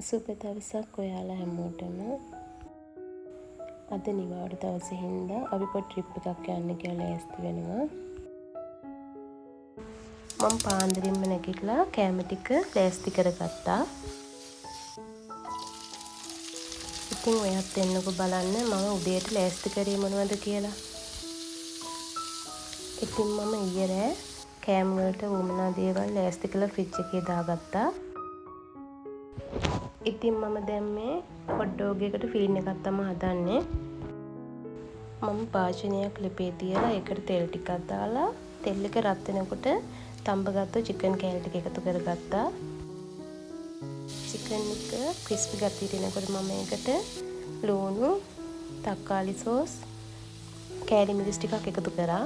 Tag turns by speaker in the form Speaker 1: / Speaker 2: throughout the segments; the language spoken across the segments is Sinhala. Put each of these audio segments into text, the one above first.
Speaker 1: සුබ දවසක් ඔයාලා හැමෝටම. අද නිවාඩු දවසේ හින්දා අපි පොඩි ට්‍රිප් එකක් යන්න කියලා ලෑස්ති වෙනවා. මම පාන්දරින්ම නැගිටලා කෑම ටික ලෑස්ති කරගත්තා. ඉතින් ඔයත් එන්නකෝ බලන්න මම උදේට ලෑස්ති කරේ මොනවද කියලා. ඉතින් මම ඊයේ රෑ කෑම වලට වුමනා දේවල් ලෑස්ති කරලා ෆ්‍රිජ් එකේ දාගත්තා. ඉතින් මම දැන් මේ හොට් ඩොග් එකට ෆිලින් එකක් තමයි හදන්නේ. මම භාජනයක් ලිපේ තියලා ඒකට තෙල් ටිකක් දාලා තෙල් එක රත් වෙනකොට තඹගත්තු චිකන් කෑලි ටික එකතු කරගත්තා. චිකන් එක ක්‍රිස්පි ගතියට එනකොට මම ඒකට ලුණු, තක්කාලි සෝස්, කෑලි මිරිස් ටිකක් එකතු කරා.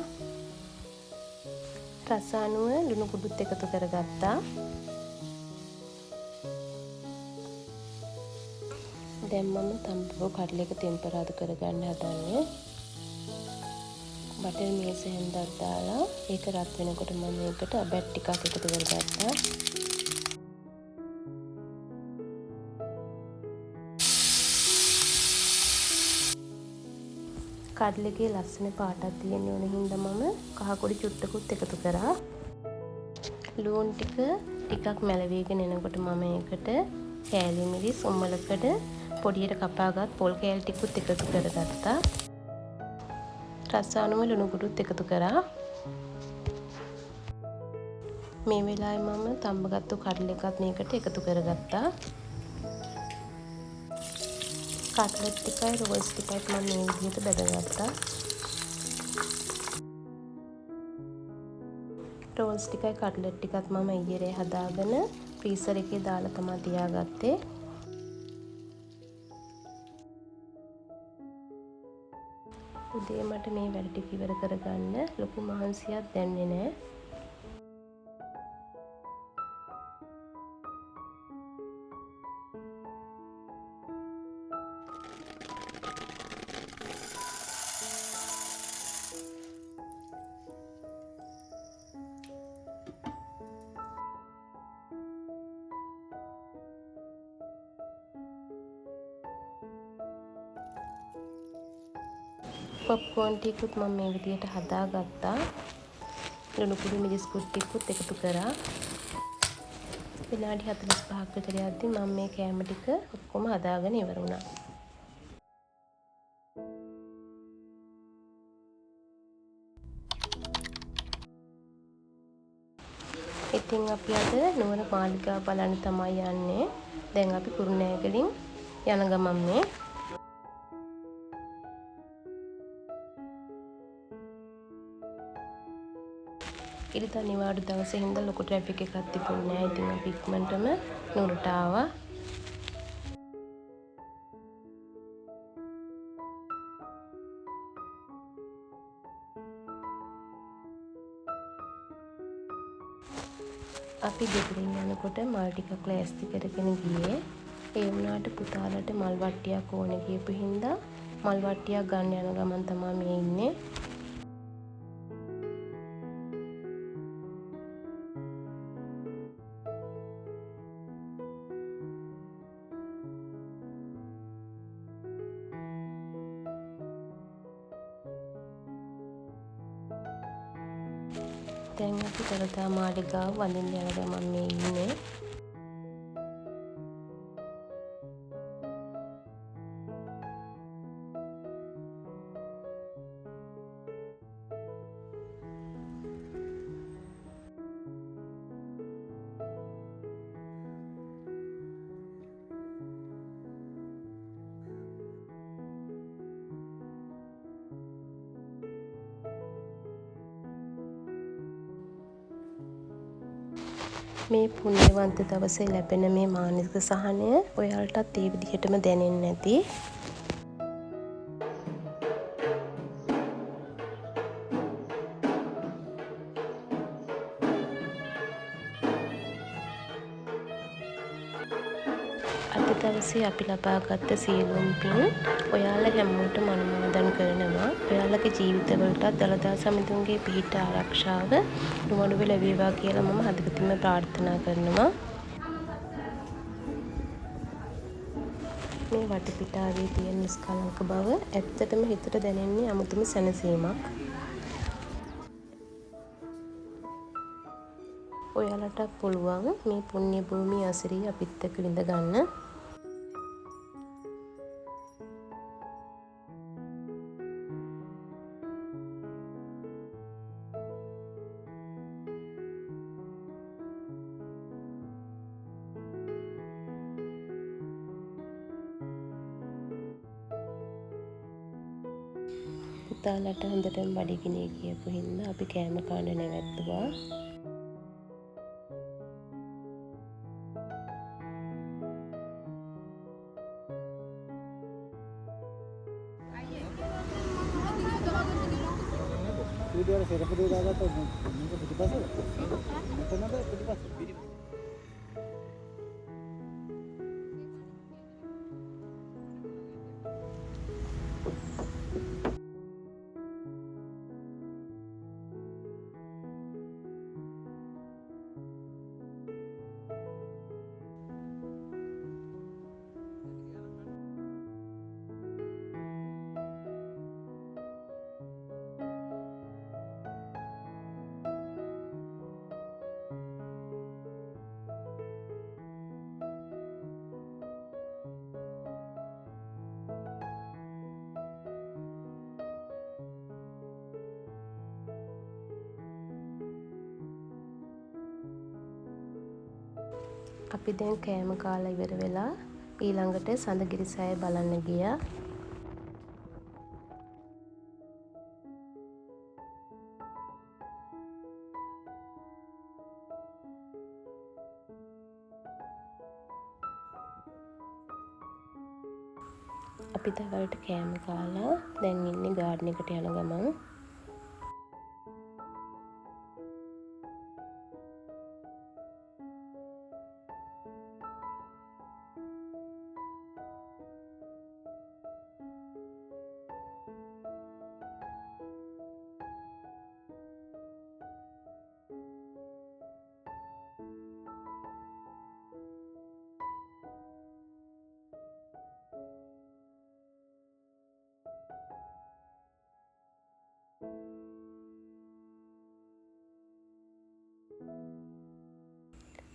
Speaker 1: රස අනුව ලුණු කුඩුත් එකතු කරගත්තා. දැන් මම තඹපුව කඩල එක ටෙම්පරාදු කරගන්න හදන්නේ. බටර් මේස හැන්දක් දාලා ඒක රත් වෙනකොට මම ඒකට අබැට් ටිකක් එකතු කරගත්තා. කඩල එකේ ලස්සන පාටක් තියෙන්න ඕන හින්දා මම කහ පොඩි චුට්ටකුත් එකතු කරා. ලුණු ටිකක් මැලවිගෙන එනකොට මම ඒකට කෑලි මිරිස් උම්මලකඩ පොඩියට කපාගත් පොල් කෑලි ටිකුත් එකතු කරගත්තා. රස අනුව ලුණු කුඩුත් එකතු කරා. මේ වෙලාවේ මම තඹගත්තු කඩල එකත් මේකට එකතු කරගත්තා. කට්ලට් ටිකයි රෝල්ස් ටිකයි මම මේ විදිහට බෙදගත්තා. රෝල්ස් ටිකයි කට්ලට් ටිකත් මම ඊයේ රෑ හදාගෙන ෆ්‍රීසර් එකේ දාලා තමයි තියාගත්තේ. උදේ මට මේ වැඩ ටික ඉවර කරගන්න ලොකු මහන්සියක් දැනෙන්නේ නැහැ. පොප්කෝන් ටිකුත් මම මේ විදිහට හදාගත්තා. ලුණු කුඩු මිරිස් කුඩු ටිකුත් එකතු කරා. විනාඩි 45ක් විතර යද්දි මම මේ කෑම ටික ඔක්කොම හදාගෙන ඉවර වුණා. ඉතින් අපි අද නුවර මාලිගාව බලන්න තමයි යන්නේ. දැන් අපි කුරුණෑගලින් යන ගමන් මේ ඉරිදා නිවාඩු දවසේ හින්දා ලොකු ට්‍රැෆික් එකක් තිබුණේ නැහැ. ඉතින් අපි ඉක්මනටම නුවරට ආවා. අපි ගෙදරින් යනකොට මල් ටිකක් ලෑස්ති කරගෙන ගියේ. ඒ වුණාට පුතාලට මල් වට්ටියක් ඕනේ කියපු හින්දා මල් වට්ටියක් ගන්න යන ගමන් තමයි මේ ඉන්නේ. දැන් අපි දළදා මාලිගාව වඳින්න යන ගමන් මේ ඉන්නේ. මේ පුණ්‍යවන්ත දවසේ ලැබෙන මේ මානසික සහනය ඔයාලටත් ඒ විදිහටම දැනෙන්නේ නැති. අද දවසේ අපි ලබාගත් සියලුම පින් ඔයාලා හැමෝටම අනුමෝදන් කරනවා. ඔයාලගේ ජීවිතවලට දළදා සමිඳුන්ගේ පිහිට ආරක්ෂාව නුවණුවේ ලැබේවා කියලා මම හදවතින්ම ප්‍රාර්ථනා කරනවා. මේ වටපිටාවේ තියෙන නිස්කලංක බව ඇත්තටම හිතට දැනෙන්නේ අමුතුම සැනසීමක්. ඔයාලටත් පුළුවන් මේ පුණ්‍ය භූමිය අසිරිය අපිත් එක්ක විඳ ගන්න. පුතාලට හොඳටම බඩගිනේ කියපු හින්දා අපි කෑම කන්න නැවැත්තුවා.
Speaker 2: वीडियो सेरप दे दादा तो मुझे पिटिपास है तो पिटिपास
Speaker 1: අපි දැන් කෑම කාලා ඉවර වෙලා ඊළඟට සඳගිරි සෑය බලන්න ගියා. අපි තවලට කෑම කාලා දැන් ඉන්නේ ගාඩන් එකට යන ගමන්.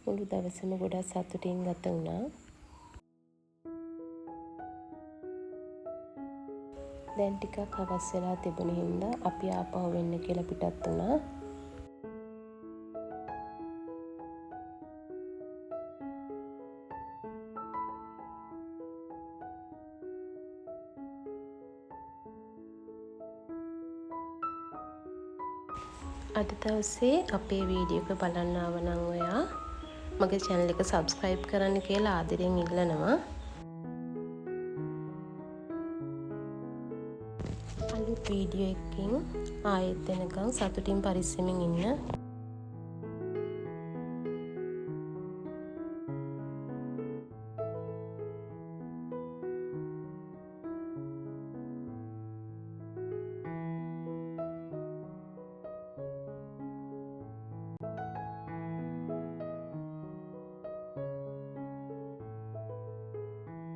Speaker 1: මුළු දවසම ගොඩක් සතුටින් ගත වුණා. දැන් ටිකක් හවස් වෙලා තිබුණ හින්දා අපි ආපහු වෙන්න කියලා පිටත් වුණා. අද දවසේ අපේ වීඩියෝ එක බලන්න ආව නම් ඔයා මගේ channel එක subscribe කරන්න කියලා ආදරෙන් ඉල්ලනවා. අලුත් වීඩියෝ එකකින් ආයෙත් එනකන් සතුටින් පරිස්සමින් ඉන්න.